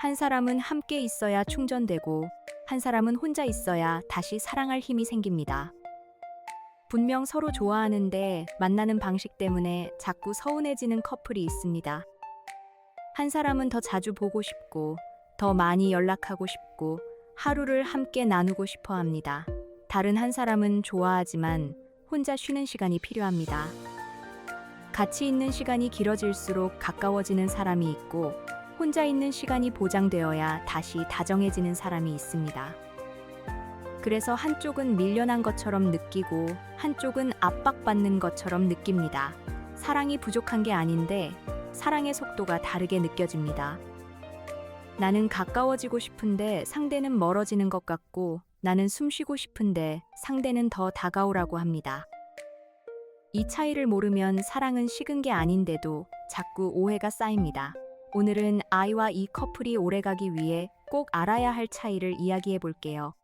한 사람은 함께 있어야 충전되고, 한 사람은 혼자 있어야 다시 사랑할 힘이 생깁니다. 분명 서로 좋아하는데 만나는 방식 때문에 자꾸 서운해지는 커플이 있습니다. 한 사람은 더 자주 보고 싶고, 더 많이 연락하고 싶고, 하루를 함께 나누고 싶어 합니다. 다른 한 사람은 좋아하지만 혼자 쉬는 시간이 필요합니다. 같이 있는 시간이 길어질수록 가까워지는 사람이 있고, 혼자 있는 시간이 보장되어야 다시 다정해지는 사람이 있습니다. 그래서 한쪽은 밀려난 것처럼 느끼고 한쪽은 압박받는 것처럼 느낍니다. 사랑이 부족한 게 아닌데 사랑의 속도가 다르게 느껴집니다. 나는 가까워지고 싶은데 상대는 멀어지는 것 같고, 나는 숨 쉬고 싶은데 상대는 더 다가오라고 합니다. 이 차이를 모르면 사랑은 식은 게 아닌데도 자꾸 오해가 쌓입니다. 오늘은 아이와 이 커플이 오래가기 위해 꼭 알아야 할 차이를 이야기해 볼게요.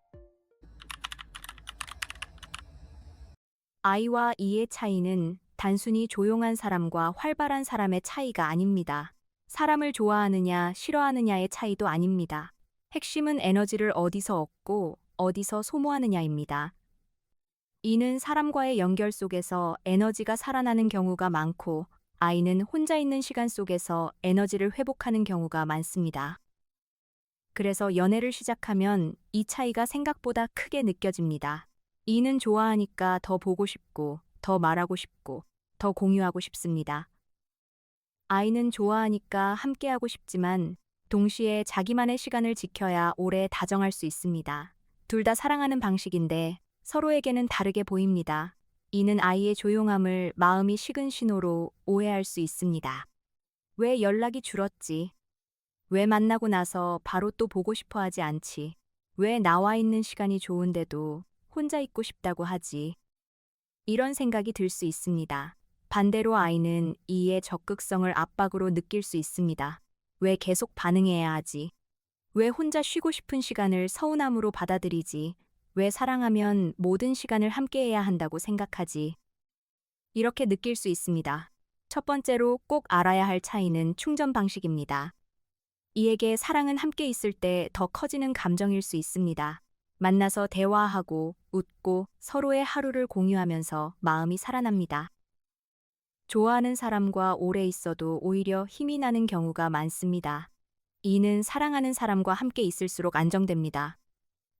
아이와 이의 차이는 단순히 조용한 사람과 활발한 사람의 차이가 아닙니다. 사람을 좋아하느냐, 싫어하느냐의 차이도 아닙니다. 핵심은 에너지를 어디서 얻고 어디서 소모하느냐입니다. 이는 사람과의 연결 속에서 에너지가 살아나는 경우가 많고, 아이는 혼자 있는 시간 속에서 에너지를 회복하는 경우가 많습니다. 그래서 연애를 시작하면 이 차이가 생각보다 크게 느껴집니다. 이는 좋아하니까 더 보고 싶고, 더 말하고 싶고, 더 공유하고 싶습니다. 아이는 좋아하니까 함께하고 싶지만, 동시에 자기만의 시간을 지켜야 오래 다정할 수 있습니다. 둘 다 사랑하는 방식인데 서로에게는 다르게 보입니다. 이는 아이의 조용함을 마음이 식은 신호로 오해할 수 있습니다. 왜 연락이 줄었지? 왜 만나고 나서 바로 또 보고 싶어 하지 않지? 왜 나와 있는 시간이 좋은데도 혼자 있고 싶다고 하지? 이런 생각이 들 수 있습니다. 반대로 아이는 이의 적극성을 압박으로 느낄 수 있습니다. 왜 계속 반응해야 하지? 왜 혼자 쉬고 싶은 시간을 서운함으로 받아들이지? 왜 사랑하면 모든 시간을 함께해야 한다고 생각하지? 이렇게 느낄 수 있습니다. 첫 번째로 꼭 알아야 할 차이는 충전 방식입니다. 이에게 사랑은 함께 있을 때 더 커지는 감정일 수 있습니다. 만나서 대화하고 웃고 서로의 하루를 공유하면서 마음이 살아납니다. 좋아하는 사람과 오래 있어도 오히려 힘이 나는 경우가 많습니다. 이는 사랑하는 사람과 함께 있을수록 안정됩니다.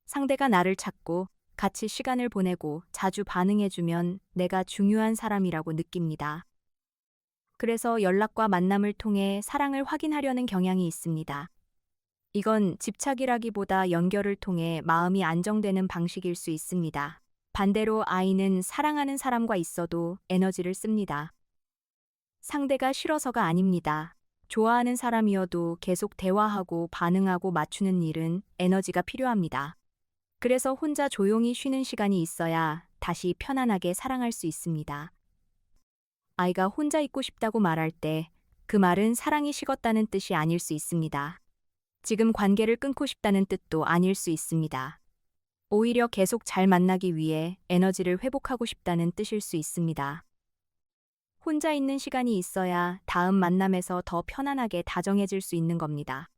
상대가 나를 찾고 같이 시간을 보내고 자주 반응해주면 내가 중요한 사람이라고 느낍니다. 그래서 연락과 만남을 통해 사랑을 확인하려는 경향이 있습니다. 이건 집착이라기보다 연결을 통해 마음이 안정되는 방식일 수 있습니다. 반대로 아이는 사랑하는 사람과 있어도 에너지를 씁니다. 상대가 싫어서가 아닙니다. 좋아하는 사람이어도 계속 대화하고 반응하고 맞추는 일은 에너지가 필요합니다. 그래서 혼자 조용히 쉬는 시간이 있어야 다시 편안하게 사랑할 수 있습니다. 아이가 혼자 있고 싶다고 말할 때 그 말은 사랑이 식었다는 뜻이 아닐 수 있습니다. 지금 관계를 끊고 싶다는 뜻도 아닐 수 있습니다. 오히려 계속 잘 만나기 위해 에너지를 회복하고 싶다는 뜻일 수 있습니다. 혼자 있는 시간이 있어야 다음 만남에서 더 편안하게 다정해질 수 있는 겁니다.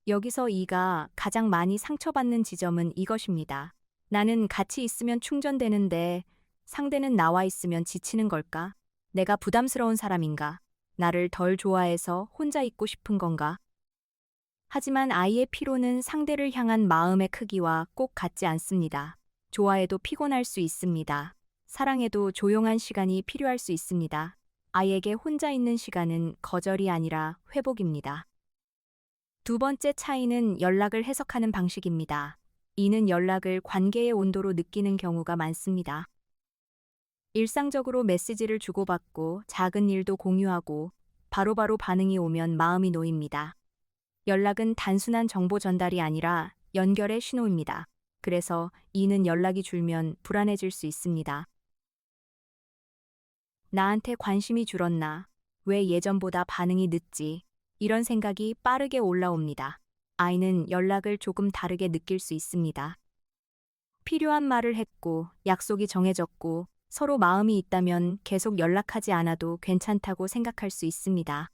여기서 이가 가장 많이 상처받는 지점은 이것입니다. 나는 같이 있으면 충전되는데 상대는 나와 있으면 지치는 걸까? 내가 부담스러운 사람인가? 나를 덜 좋아해서 혼자 있고 싶은 건가? 하지만 아이의 피로는 상대를 향한 마음의 크기와 꼭 같지 않습니다. 좋아해도 피곤할 수 있습니다. 사랑해도 조용한 시간이 필요할 수 있습니다. 아이에게 혼자 있는 시간은 거절이 아니라 회복입니다. 두 번째 차이는 연락을 해석하는 방식입니다. 이는 연락을 관계의 온도로 느끼는 경우가 많습니다. 일상적으로 메시지를 주고받고 작은 일도 공유하고 바로바로 반응이 오면 마음이 놓입니다. 연락은 단순한 정보 전달이 아니라 연결의 신호입니다. 그래서 이는 연락이 줄면 불안해질 수 있습니다. 나한테 관심이 줄었나? 왜 예전보다 반응이 늦지? 이런 생각이 빠르게 올라옵니다. 아이는 연락을 조금 다르게 느낄 수 있습니다. 필요한 말을 했고, 약속이 정해졌고, 서로 마음이 있다면 계속 연락하지 않아도 괜찮다고 생각할 수 있습니다.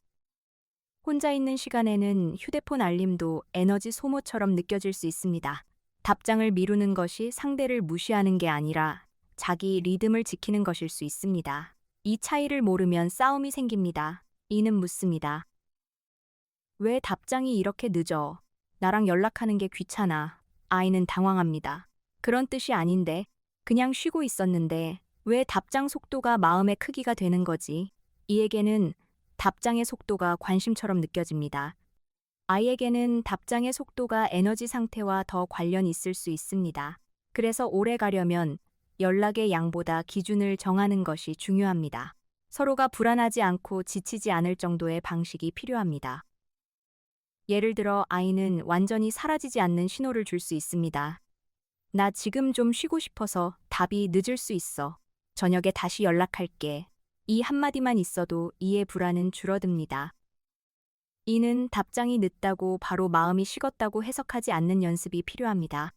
혼자 있는 시간에는 휴대폰 알림도 에너지 소모처럼 느껴질 수 있습니다. 답장을 미루는 것이 상대를 무시하는 게 아니라 자기 리듬을 지키는 것일 수 있습니다. 이 차이를 모르면 싸움이 생깁니다. 이는 묻습니다. 왜 답장이 이렇게 늦어? 나랑 연락하는 게 귀찮아. 아이는 당황합니다. 그런 뜻이 아닌데, 그냥 쉬고 있었는데, 왜 답장 속도가 마음의 크기가 되는 거지? 이에게는 답장의 속도가 관심처럼 느껴집니다. 아이에게는 답장의 속도가 에너지 상태와 더 관련 있을 수 있습니다. 그래서 오래 가려면 연락의 양보다 기준을 정하는 것이 중요합니다. 서로가 불안하지 않고 지치지 않을 정도의 방식이 필요합니다. 예를 들어 아이는 완전히 사라지지 않는 신호를 줄 수 있습니다. 나 지금 좀 쉬고 싶어서 답이 늦을 수 있어. 저녁에 다시 연락할게. 이 한마디만 있어도 이의 불안은 줄어듭니다. 이는 답장이 늦다고 바로 마음이 식었다고 해석하지 않는 연습이 필요합니다.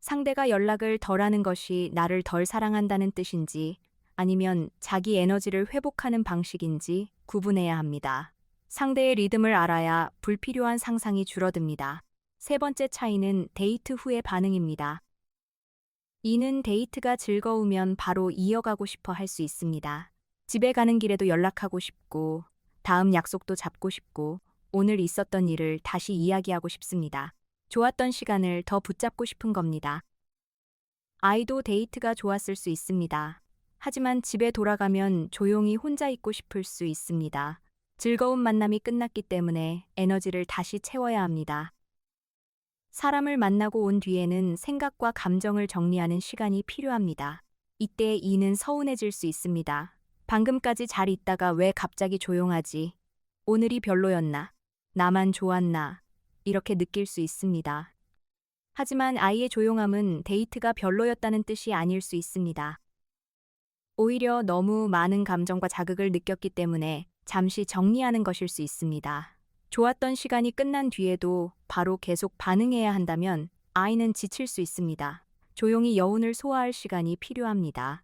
상대가 연락을 덜 하는 것이 나를 덜 사랑한다는 뜻인지 아니면 자기 에너지를 회복하는 방식인지 구분해야 합니다. 상대의 리듬을 알아야 불필요한 상상이 줄어듭니다. 세 번째 차이는 데이트 후의 반응입니다. 이는 데이트가 즐거우면 바로 이어가고 싶어 할 수 있습니다. 집에 가는 길에도 연락하고 싶고, 다음 약속도 잡고 싶고, 오늘 있었던 일을 다시 이야기하고 싶습니다. 좋았던 시간을 더 붙잡고 싶은 겁니다. 아이도 데이트가 좋았을 수 있습니다. 하지만 집에 돌아가면 조용히 혼자 있고 싶을 수 있습니다. 즐거운 만남이 끝났기 때문에 에너지를 다시 채워야 합니다. 사람을 만나고 온 뒤에는 생각과 감정을 정리하는 시간이 필요합니다. 이때 이는 서운해질 수 있습니다. 방금까지 잘 있다가 왜 갑자기 조용하지? 오늘이 별로였나? 나만 좋았나? 이렇게 느낄 수 있습니다. 하지만 아이의 조용함은 데이트가 별로였다는 뜻이 아닐 수 있습니다. 오히려 너무 많은 감정과 자극을 느꼈기 때문에 잠시 정리하는 것일 수 있습니다. 좋았던 시간이 끝난 뒤에도 바로 계속 반응해야 한다면 아이는 지칠 수 있습니다. 조용히 여운을 소화할 시간이 필요합니다.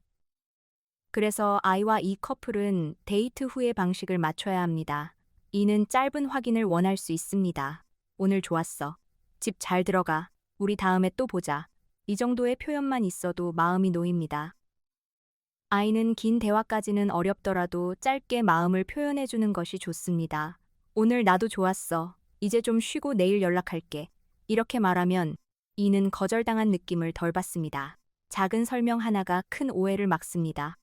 그래서 아이와 이 커플은 데이트 후의 방식을 맞춰야 합니다. 이는 짧은 확인을 원할 수 있습니다. 오늘 좋았어. 집 잘 들어가. 우리 다음에 또 보자. 이 정도의 표현만 있어도 마음이 놓입니다. 아이는 긴 대화까지는 어렵더라도 짧게 마음을 표현해주는 것이 좋습니다. 오늘 나도 좋았어. 이제 좀 쉬고 내일 연락할게. 이렇게 말하면 이는 거절당한 느낌을 덜 받습니다. 작은 설명 하나가 큰 오해를 막습니다.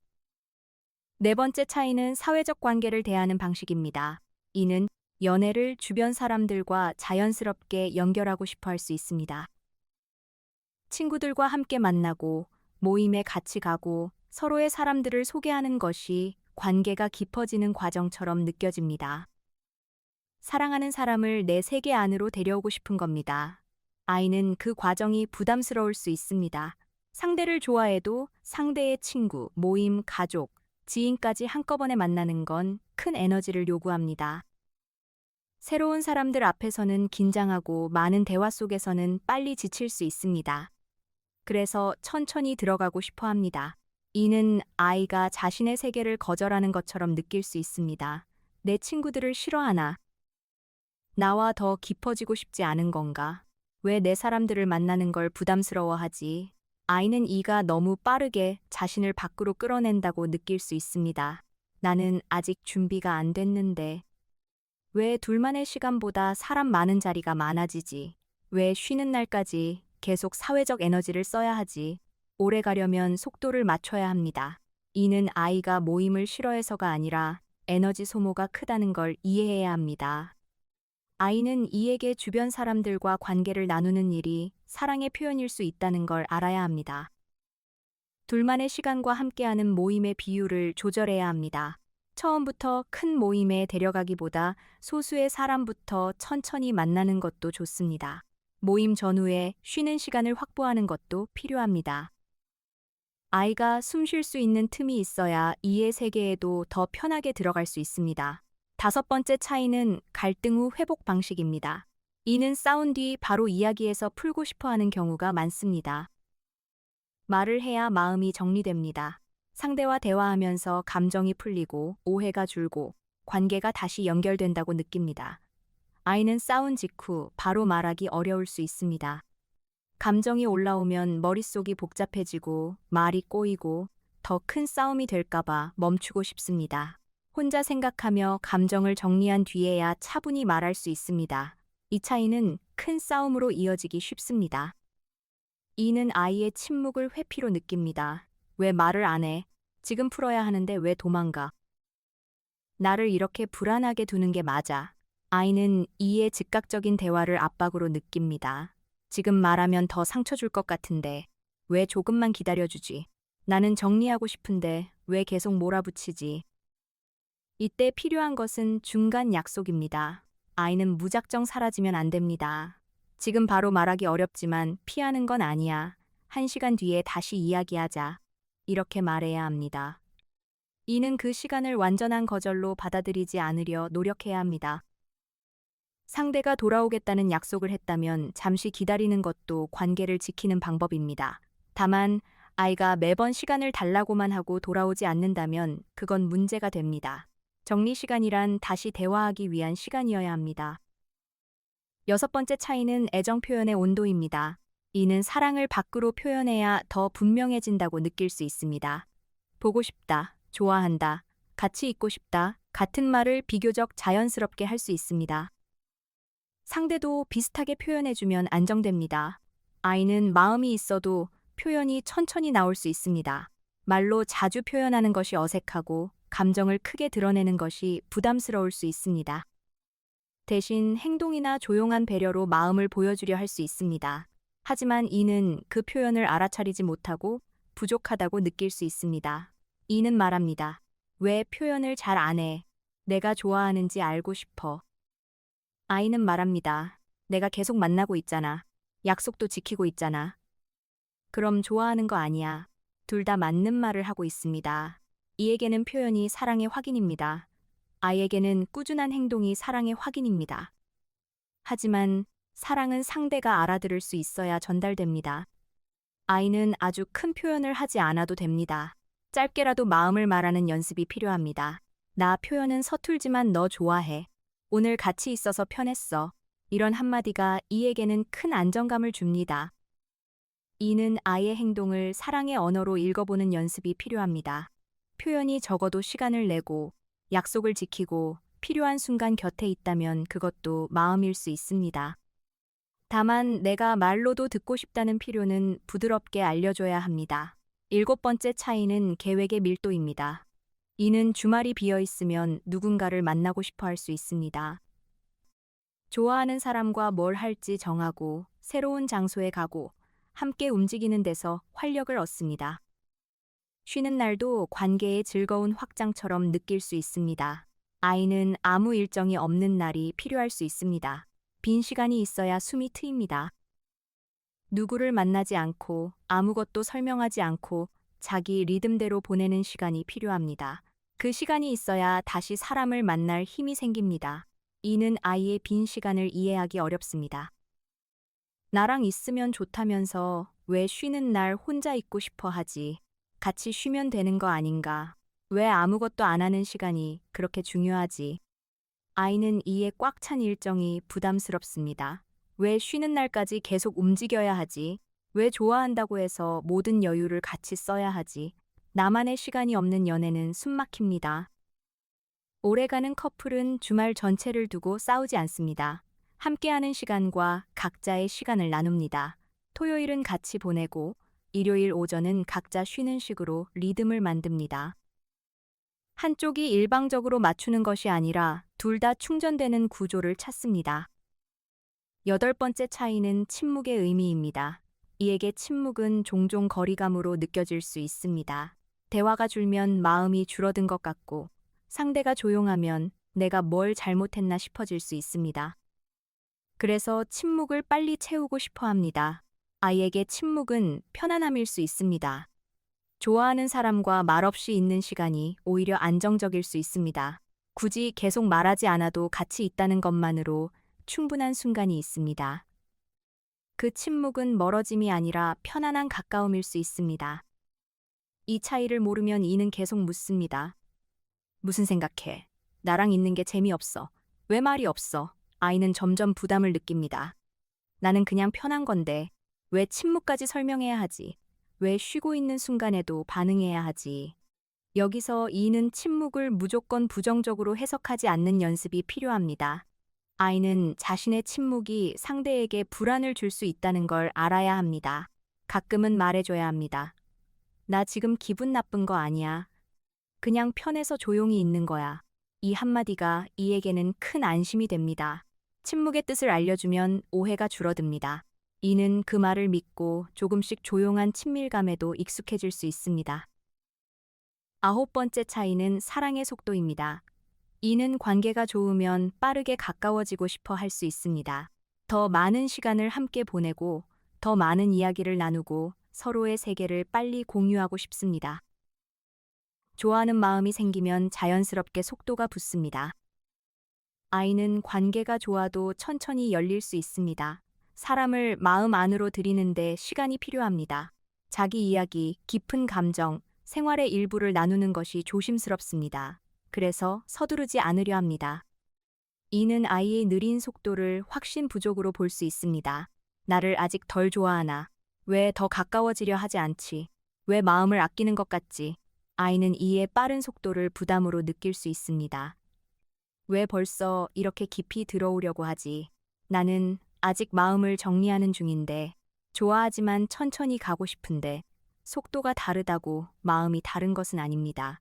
네 번째 차이는 사회적 관계를 대하는 방식입니다. 이는 연애를 주변 사람들과 자연스럽게 연결하고 싶어 할 수 있습니다. 친구들과 함께 만나고 모임에 같이 가고 서로의 사람들을 소개하는 것이 관계가 깊어지는 과정처럼 느껴집니다. 사랑하는 사람을 내 세계 안으로 데려오고 싶은 겁니다. 아이는 그 과정이 부담스러울 수 있습니다. 상대를 좋아해도 상대의 친구, 모임, 가족, 지인까지 한꺼번에 만나는 건 큰 에너지를 요구합니다. 새로운 사람들 앞에서는 긴장하고 많은 대화 속에서는 빨리 지칠 수 있습니다. 그래서 천천히 들어가고 싶어 합니다. 이는 아이가 자신의 세계를 거절하는 것처럼 느낄 수 있습니다. 내 친구들을 싫어하나? 나와 더 깊어지고 싶지 않은 건가? 왜 내 사람들을 만나는 걸 부담스러워하지? 아이는 이가 너무 빠르게 자신을 밖으로 끌어낸다고 느낄 수 있습니다. 나는 아직 준비가 안 됐는데. 왜 둘만의 시간보다 사람 많은 자리가 많아지지? 왜 쉬는 날까지 계속 사회적 에너지를 써야 하지? 오래 가려면 속도를 맞춰야 합니다. 이는 아이가 모임을 싫어해서가 아니라 에너지 소모가 크다는 걸 이해해야 합니다. 아이는 이에게 주변 사람들과 관계를 나누는 일이 사랑의 표현일 수 있다는 걸 알아야 합니다. 둘만의 시간과 함께하는 모임의 비율을 조절해야 합니다. 처음부터 큰 모임에 데려가기보다 소수의 사람부터 천천히 만나는 것도 좋습니다. 모임 전후에 쉬는 시간을 확보하는 것도 필요합니다. 아이가 숨 쉴 수 있는 틈이 있어야 이의 세계에도 더 편하게 들어갈 수 있습니다. 다섯 번째 차이는 갈등 후 회복 방식입니다. 이는 싸운 뒤 바로 이야기해서 풀고 싶어 하는 경우가 많습니다. 말을 해야 마음이 정리됩니다. 상대와 대화하면서 감정이 풀리고 오해가 줄고 관계가 다시 연결된다고 느낍니다. 아이는 싸운 직후 바로 말하기 어려울 수 있습니다. 감정이 올라오면 머릿속이 복잡해지고 말이 꼬이고 더 큰 싸움이 될까봐 멈추고 싶습니다. 혼자 생각하며 감정을 정리한 뒤에야 차분히 말할 수 있습니다. 이 차이는 큰 싸움으로 이어지기 쉽습니다. 이는 아이의 침묵을 회피로 느낍니다. 왜 말을 안 해? 지금 풀어야 하는데 왜 도망가? 나를 이렇게 불안하게 두는 게 맞아. 아이는 이의 즉각적인 대화를 압박으로 느낍니다. 지금 말하면 더 상처 줄 것 같은데 왜 조금만 기다려주지? 나는 정리하고 싶은데 왜 계속 몰아붙이지? 이때 필요한 것은 중간 약속입니다. 아이는 무작정 사라지면 안 됩니다. 지금 바로 말하기 어렵지만 피하는 건 아니야. 1시간 뒤에 다시 이야기하자. 이렇게 말해야 합니다. 이는 그 시간을 완전한 거절로 받아들이지 않으려 노력해야 합니다. 상대가 돌아오겠다는 약속을 했다면 잠시 기다리는 것도 관계를 지키는 방법입니다. 다만 아이가 매번 시간을 달라고만 하고 돌아오지 않는다면 그건 문제가 됩니다. 정리 시간이란 다시 대화하기 위한 시간이어야 합니다. 6번째 차이는 애정 표현의 온도입니다. 이는 사랑을 밖으로 표현해야 더 분명해진다고 느낄 수 있습니다. 보고 싶다, 좋아한다, 같이 있고 싶다 같은 말을 비교적 자연스럽게 할 수 있습니다. 상대도 비슷하게 표현해주면 안정됩니다. 아이는 마음이 있어도 표현이 천천히 나올 수 있습니다. 말로 자주 표현하는 것이 어색하고 감정을 크게 드러내는 것이 부담스러울 수 있습니다. 대신 행동이나 조용한 배려로 마음을 보여주려 할 수 있습니다. 하지만 이는 그 표현을 알아차리지 못하고 부족하다고 느낄 수 있습니다. 이는 말합니다. 왜 표현을 잘 안 해? 내가 좋아하는지 알고 싶어. 아이는 말합니다. 내가 계속 만나고 있잖아. 약속도 지키고 있잖아. 그럼 좋아하는 거 아니야. 둘 다 맞는 말을 하고 있습니다. 이에게는 표현이 사랑의 확인입니다. 아이에게는 꾸준한 행동이 사랑의 확인입니다. 하지만 사랑은 상대가 알아들을 수 있어야 전달됩니다. 아이는 아주 큰 표현을 하지 않아도 됩니다. 짧게라도 마음을 말하는 연습이 필요합니다. 나 표현은 서툴지만 너 좋아해. 오늘 같이 있어서 편했어. 이런 한마디가 이에게는 큰 안정감을 줍니다. 이는 아이의 행동을 사랑의 언어로 읽어보는 연습이 필요합니다. 표현이 적어도 시간을 내고 약속을 지키고 필요한 순간 곁에 있다면 그것도 마음일 수 있습니다. 다만 내가 말로도 듣고 싶다는 필요는 부드럽게 알려줘야 합니다. 7번째 차이는 계획의 밀도입니다. 이는 주말이 비어 있으면 누군가를 만나고 싶어 할 수 있습니다. 좋아하는 사람과 뭘 할지 정하고 새로운 장소에 가고 함께 움직이는 데서 활력을 얻습니다. 쉬는 날도 관계의 즐거운 확장처럼 느낄 수 있습니다. 아이는 아무 일정이 없는 날이 필요할 수 있습니다. 빈 시간이 있어야 숨이 트입니다. 누구를 만나지 않고 아무것도 설명하지 않고 자기 리듬대로 보내는 시간이 필요합니다. 그 시간이 있어야 다시 사람을 만날 힘이 생깁니다. 이는 아이의 빈 시간을 이해하기 어렵습니다. 나랑 있으면 좋다면서 왜 쉬는 날 혼자 있고 싶어 하지? 같이 쉬면 되는 거 아닌가? 왜 아무것도 안 하는 시간이 그렇게 중요하지? 아이는 이에 꽉 찬 일정이 부담스럽습니다. 왜 쉬는 날까지 계속 움직여야 하지? 왜 좋아한다고 해서 모든 여유를 같이 써야 하지? 나만의 시간이 없는 연애는 숨막힙니다. 오래가는 커플은 주말 전체를 두고 싸우지 않습니다. 함께하는 시간과 각자의 시간을 나눕니다. 토요일은 같이 보내고 일요일 오전은 각자 쉬는 식으로 리듬을 만듭니다. 한쪽이 일방적으로 맞추는 것이 아니라 둘 다 충전되는 구조를 찾습니다. 8번째 차이는 침묵의 의미입니다. 이에게 침묵은 종종 거리감으로 느껴질 수 있습니다. 대화가 줄면 마음이 줄어든 것 같고 상대가 조용하면 내가 뭘 잘못했나 싶어질 수 있습니다. 그래서 침묵을 빨리 채우고 싶어 합니다. 아이에게 침묵은 편안함일 수 있습니다. 좋아하는 사람과 말없이 있는 시간이 오히려 안정적일 수 있습니다. 굳이 계속 말하지 않아도 같이 있다는 것만으로 충분한 순간이 있습니다. 그 침묵은 멀어짐이 아니라 편안한 가까움일 수 있습니다. 이 차이를 모르면 이는 계속 묻습니다. 무슨 생각해? 나랑 있는 게 재미없어. 왜 말이 없어? 아이는 점점 부담을 느낍니다. 나는 그냥 편한 건데, 왜 침묵까지 설명해야 하지? 왜 쉬고 있는 순간에도 반응해야 하지? 여기서 이는 침묵을 무조건 부정적으로 해석하지 않는 연습이 필요합니다. 아이는 자신의 침묵이 상대에게 불안을 줄 수 있다는 걸 알아야 합니다. 가끔은 말해줘야 합니다. 나 지금 기분 나쁜 거 아니야. 그냥 편해서 조용히 있는 거야. 이 한마디가 이에게는 큰 안심이 됩니다. 침묵의 뜻을 알려주면 오해가 줄어듭니다. 이는 그 말을 믿고 조금씩 조용한 친밀감에도 익숙해질 수 있습니다. 아홉 번째 차이는 사랑의 속도입니다. 이는 관계가 좋으면 빠르게 가까워지고 싶어 할 수 있습니다. 더 많은 시간을 함께 보내고, 더 많은 이야기를 나누고, 서로의 세계를 빨리 공유하고 싶습니다. 좋아하는 마음이 생기면 자연스럽게 속도가 붙습니다. 아이는 관계가 좋아도 천천히 열릴 수 있습니다. 사람을 마음 안으로 들이는데 시간이 필요합니다. 자기 이야기, 깊은 감정, 생활의 일부를 나누는 것이 조심스럽습니다. 그래서 서두르지 않으려 합니다. 이는 아이의 느린 속도를 확신 부족으로 볼 수 있습니다. 나를 아직 덜 좋아하나? 왜 더 가까워지려 하지 않지? 왜 마음을 아끼는 것 같지? 아이는 이의 빠른 속도를 부담으로 느낄 수 있습니다. 왜 벌써 이렇게 깊이 들어오려고 하지? 나는 아직 마음을 정리하는 중인데, 좋아하지만 천천히 가고 싶은데, 속도가 다르다고 마음이 다른 것은 아닙니다.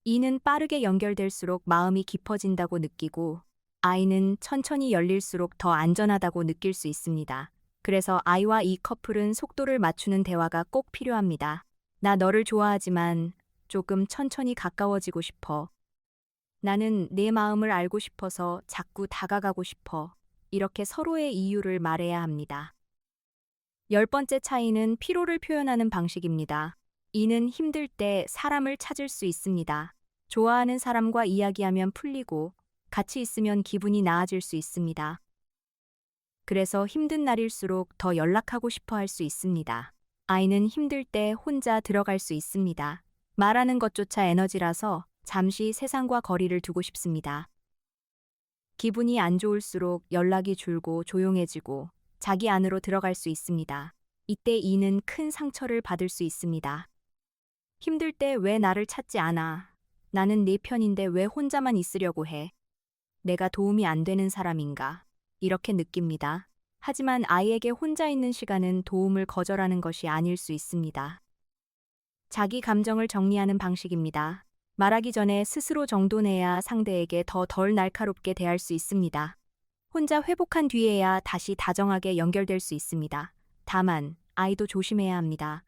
이는 빠르게 연결될수록 마음이 깊어진다고 느끼고, 아이는 천천히 열릴수록 더 안전하다고 느낄 수 있습니다. 그래서 아이와 이 커플은 속도를 맞추는 대화가 꼭 필요합니다. 나 너를 좋아하지만 조금 천천히 가까워지고 싶어. 나는 내 마음을 알고 싶어서 자꾸 다가가고 싶어. 이렇게 서로의 이유를 말해야 합니다. 열 번째 차이는 피로를 표현하는 방식입니다. 이는 힘들 때 사람을 찾을 수 있습니다. 좋아하는 사람과 이야기하면 풀리고 같이 있으면 기분이 나아질 수 있습니다. 그래서 힘든 날일수록 더 연락하고 싶어 할 수 있습니다. 아이는 힘들 때 혼자 들어갈 수 있습니다. 말하는 것조차 에너지라서 잠시 세상과 거리를 두고 싶습니다. 기분이 안 좋을수록 연락이 줄고 조용해지고 자기 안으로 들어갈 수 있습니다. 이때 이는 큰 상처를 받을 수 있습니다. 힘들 때 왜 나를 찾지 않아? 나는 네 편인데 왜 혼자만 있으려고 해? 내가 도움이 안 되는 사람인가? 이렇게 느낍니다. 하지만 아이에게 혼자 있는 시간은 도움을 거절하는 것이 아닐 수 있습니다. 자기 감정을 정리하는 방식입니다. 말하기 전에 스스로 정돈해야 상대에게 더 덜 날카롭게 대할 수 있습니다. 혼자 회복한 뒤에야 다시 다정하게 연결될 수 있습니다. 다만, 아이도 조심해야 합니다.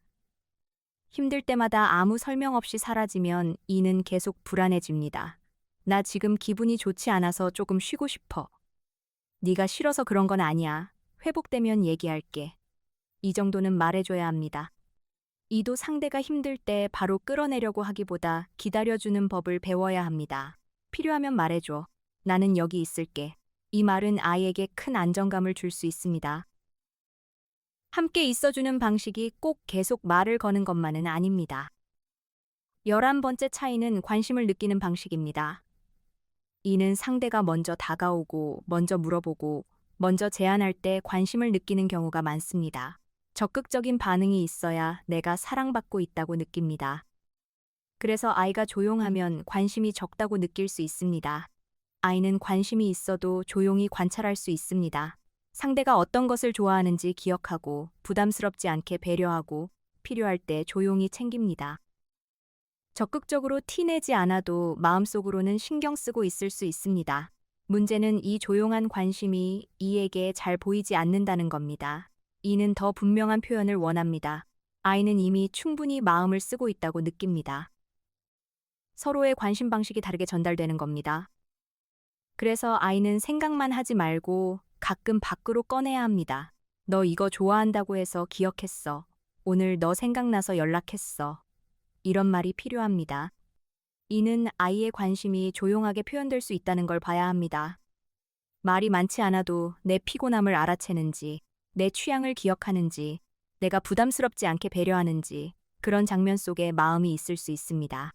힘들 때마다 아무 설명 없이 사라지면 이는 계속 불안해집니다. 나 지금 기분이 좋지 않아서 조금 쉬고 싶어. 네가 싫어서 그런 건 아니야. 회복되면 얘기할게. 이 정도는 말해줘야 합니다. 이도 상대가 힘들 때 바로 끌어내려고 하기보다 기다려주는 법을 배워야 합니다. 필요하면 말해줘. 나는 여기 있을게. 이 말은 아이에게 큰 안정감을 줄 수 있습니다. 함께 있어주는 방식이 꼭 계속 말을 거는 것만은 아닙니다. 11번째 차이는 관심을 느끼는 방식입니다. 이는 상대가 먼저 다가오고, 먼저 물어보고, 먼저 제안할 때 관심을 느끼는 경우가 많습니다. 적극적인 반응이 있어야 내가 사랑받고 있다고 느낍니다. 그래서 아이가 조용하면 관심이 적다고 느낄 수 있습니다. 아이는 관심이 있어도 조용히 관찰할 수 있습니다. 상대가 어떤 것을 좋아하는지 기억하고 부담스럽지 않게 배려하고 필요할 때 조용히 챙깁니다. 적극적으로 티내지 않아도 마음속으로는 신경 쓰고 있을 수 있습니다. 문제는 이 조용한 관심이 이에게 잘 보이지 않는다는 겁니다. 이는 더 분명한 표현을 원합니다. 아이는 이미 충분히 마음을 쓰고 있다고 느낍니다. 서로의 관심 방식이 다르게 전달되는 겁니다. 그래서 아이는 생각만 하지 말고 가끔 밖으로 꺼내야 합니다. 너 이거 좋아한다고 해서 기억했어. 오늘 너 생각나서 연락했어. 이런 말이 필요합니다. 이는 아이의 관심이 조용하게 표현될 수 있다는 걸 봐야 합니다. 말이 많지 않아도 내 피곤함을 알아채는지, 내 취향을 기억하는지, 내가 부담스럽지 않게 배려하는지, 그런 장면 속에 마음이 있을 수 있습니다.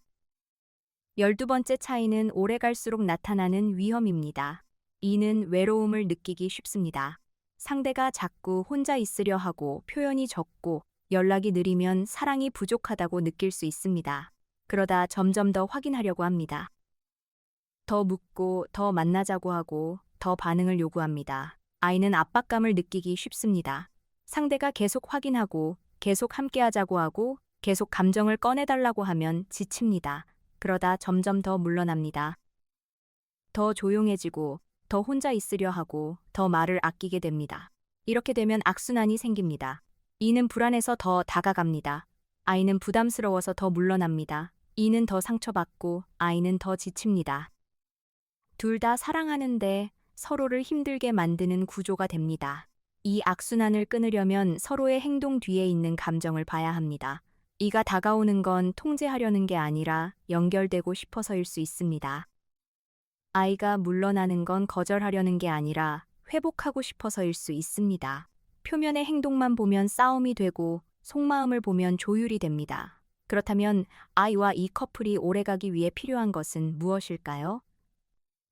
12번째 차이는 오래 갈수록 나타나는 위험입니다. 이는 외로움을 느끼기 쉽습니다. 상대가 자꾸 혼자 있으려 하고 표현이 적고 연락이 느리면 사랑이 부족하다고 느낄 수 있습니다. 그러다 점점 더 확인하려고 합니다. 더 묻고 더 만나자고 하고 더 반응을 요구합니다. 아이는 압박감을 느끼기 쉽습니다. 상대가 계속 확인하고 계속 함께하자고 하고 계속 감정을 꺼내달라고 하면 지칩니다. 그러다 점점 더 물러납니다. 더 조용해지고 더 혼자 있으려 하고 더 말을 아끼게 됩니다. 이렇게 되면 악순환이 생깁니다. 이는 불안해서 더 다가갑니다. 아이는 부담스러워서 더 물러납니다. 이는 더 상처받고 아이는 더 지칩니다. 둘 다 사랑하는데 서로를 힘들게 만드는 구조가 됩니다. 이 악순환을 끊으려면 서로의 행동 뒤에 있는 감정을 봐야 합니다. 이가 다가오는 건 통제하려는 게 아니라 연결되고 싶어서일 수 있습니다. 아이가 물러나는 건 거절하려는 게 아니라 회복하고 싶어서일 수 있습니다. 표면의 행동만 보면 싸움이 되고 속마음을 보면 조율이 됩니다. 그렇다면 아이와 이 커플이 오래가기 위해 필요한 것은 무엇일까요?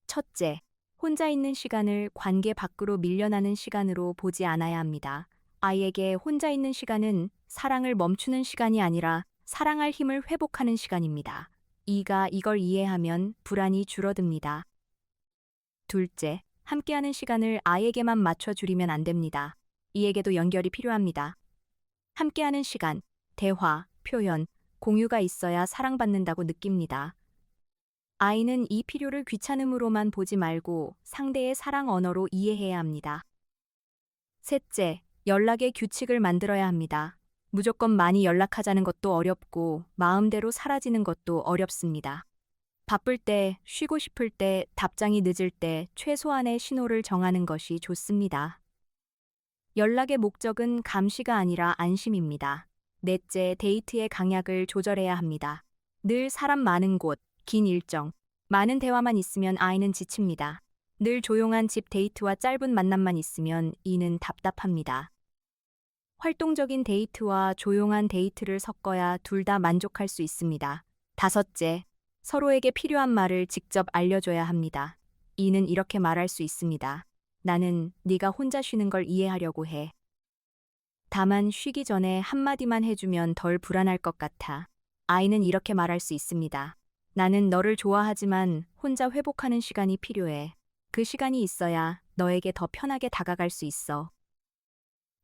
첫째, 혼자 있는 시간을 관계 밖으로 밀려나는 시간으로 보지 않아야 합니다. 아이에게 혼자 있는 시간은 사랑을 멈추는 시간이 아니라 사랑할 힘을 회복하는 시간입니다. 이가 이걸 이해하면 불안이 줄어듭니다. 둘째, 함께하는 시간을 아이에게만 맞춰주리면 안 됩니다. 이에게도 연결이 필요합니다. 함께하는 시간, 대화, 표현, 공유가 있어야 사랑받는다고 느낍니다. 아이는 이 필요를 귀찮음으로만 보지 말고 상대의 사랑 언어로 이해해야 합니다. 셋째, 연락의 규칙을 만들어야 합니다. 무조건 많이 연락하자는 것도 어렵고 마음대로 사라지는 것도 어렵습니다. 바쁠 때, 쉬고 싶을 때, 답장이 늦을 때 최소한의 신호를 정하는 것이 좋습니다. 연락의 목적은 감시가 아니라 안심입니다. 넷째, 데이트의 강약을 조절해야 합니다. 늘 사람 많은 곳, 긴 일정, 많은 대화만 있으면 아이는 지칩니다. 늘 조용한 집 데이트와 짧은 만남만 있으면 이는 답답합니다. 활동적인 데이트와 조용한 데이트를 섞어야 둘 다 만족할 수 있습니다. 다섯째, 서로에게 필요한 말을 직접 알려줘야 합니다. 이는 이렇게 말할 수 있습니다. 나는 네가 혼자 쉬는 걸 이해하려고 해. 다만 쉬기 전에 한마디만 해주면 덜 불안할 것 같아. 아이는 이렇게 말할 수 있습니다. 나는 너를 좋아하지만 혼자 회복하는 시간이 필요해. 그 시간이 있어야 너에게 더 편하게 다가갈 수 있어.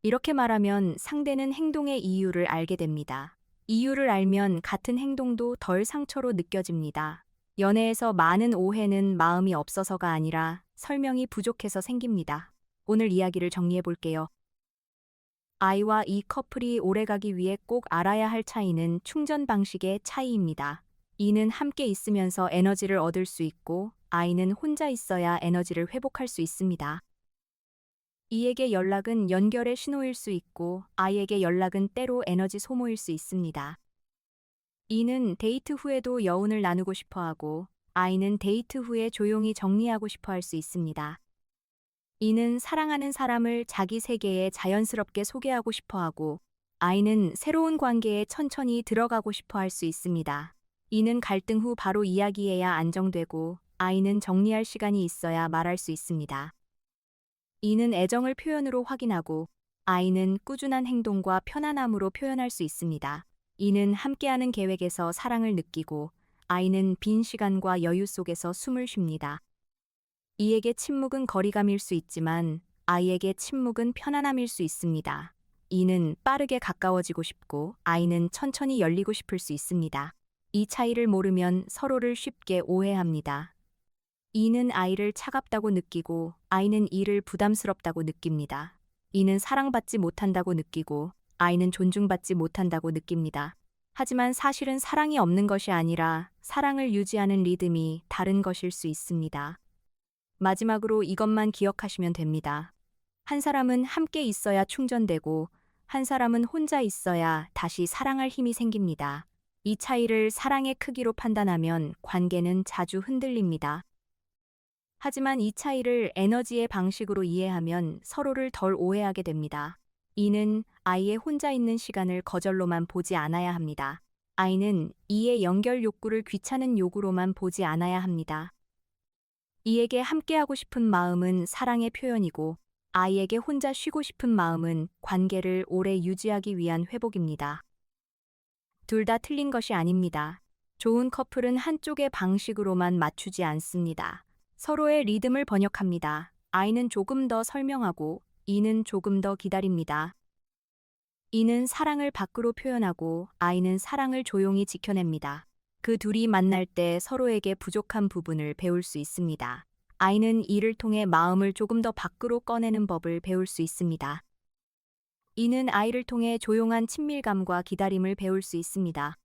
이렇게 말하면 상대는 행동의 이유를 알게 됩니다. 이유를 알면 같은 행동도 덜 상처로 느껴집니다. 연애에서 많은 오해는 마음이 없어서가 아니라 설명이 부족해서 생깁니다. 오늘 이야기를 정리해 볼게요. 아이와 이 커플이 오래가기 위해 꼭 알아야 할 차이는 충전 방식의 차이입니다. 이는 함께 있으면서 에너지를 얻을 수 있고 아이는 혼자 있어야 에너지를 회복할 수 있습니다. 이에게 연락은 연결의 신호일 수 있고 아이에게 연락은 때로 에너지 소모일 수 있습니다. 이는 데이트 후에도 여운을 나누고 싶어 하고 아이는 데이트 후에 조용히 정리하고 싶어 할 수 있습니다. 이는 사랑하는 사람을 자기 세계에 자연스럽게 소개하고 싶어 하고 아이는 새로운 관계에 천천히 들어가고 싶어 할 수 있습니다. 이는 갈등 후 바로 이야기해야 안정되고 아이는 정리할 시간이 있어야 말할 수 있습니다. 이는 애정을 표현으로 확인하고 아이는 꾸준한 행동과 편안함으로 표현할 수 있습니다. 이는 함께하는 계획에서 사랑을 느끼고 아이는 빈 시간과 여유 속에서 숨을 쉽니다. 이에게 침묵은 거리감일 수 있지만 아이에게 침묵은 편안함일 수 있습니다. 이는 빠르게 가까워지고 싶고 아이는 천천히 열리고 싶을 수 있습니다. 이 차이를 모르면 서로를 쉽게 오해합니다. 이는 아이를 차갑다고 느끼고 아이는 이를 부담스럽다고 느낍니다. 이는 사랑받지 못한다고 느끼고 아이는 존중받지 못한다고 느낍니다. 하지만 사실은 사랑이 없는 것이 아니라 사랑을 유지하는 리듬이 다른 것일 수 있습니다. 마지막으로 이것만 기억하시면 됩니다. 한 사람은 함께 있어야 충전되고 한 사람은 혼자 있어야 다시 사랑할 힘이 생깁니다. 이 차이를 사랑의 크기로 판단하면 관계는 자주 흔들립니다. 하지만 이 차이를 에너지의 방식으로 이해하면 서로를 덜 오해하게 됩니다. 이는 아이의 혼자 있는 시간을 거절로만 보지 않아야 합니다. 아이는 이의 연결 욕구를 귀찮은 요구로만 보지 않아야 합니다. 이에게 함께하고 싶은 마음은 사랑의 표현이고, 아이에게 혼자 쉬고 싶은 마음은 관계를 오래 유지하기 위한 회복입니다. 둘 다 틀린 것이 아닙니다. 좋은 커플은 한쪽의 방식으로만 맞추지 않습니다. 서로의 리듬을 번역합니다. 아이는 조금 더 설명하고, 이는 조금 더 기다립니다. 이는 사랑을 밖으로 표현하고, 아이는 사랑을 조용히 지켜냅니다. 그 둘이 만날 때 서로에게 부족한 부분을 배울 수 있습니다. 아이는 이를 통해 마음을 조금 더 밖으로 꺼내는 법을 배울 수 있습니다. 이는 아이를 통해 조용한 친밀감과 기다림을 배울 수 있습니다.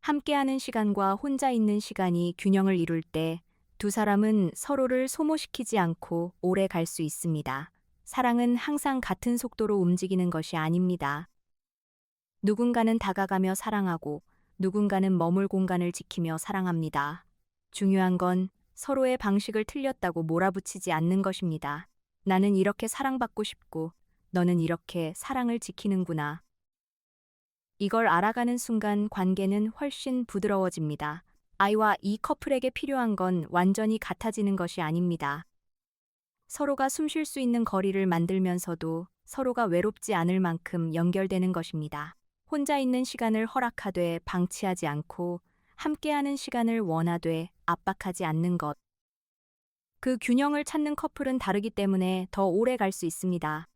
함께하는 시간과 혼자 있는 시간이 균형을 이룰 때 두 사람은 서로를 소모시키지 않고 오래 갈 수 있습니다. 사랑은 항상 같은 속도로 움직이는 것이 아닙니다. 누군가는 다가가며 사랑하고 누군가는 머물 공간을 지키며 사랑합니다. 중요한 건 서로의 방식을 틀렸다고 몰아붙이지 않는 것입니다. 나는 이렇게 사랑받고 싶고 너는 이렇게 사랑을 지키는구나. 이걸 알아가는 순간 관계는 훨씬 부드러워집니다. 아이와 이 커플에게 필요한 건 완전히 같아지는 것이 아닙니다. 서로가 숨 쉴 수 있는 거리를 만들면서도 서로가 외롭지 않을 만큼 연결되는 것입니다. 혼자 있는 시간을 허락하되 방치하지 않고 함께하는 시간을 원하되 압박하지 않는 것. 그 균형을 찾는 커플은 다르기 때문에 더 오래 갈 수 있습니다.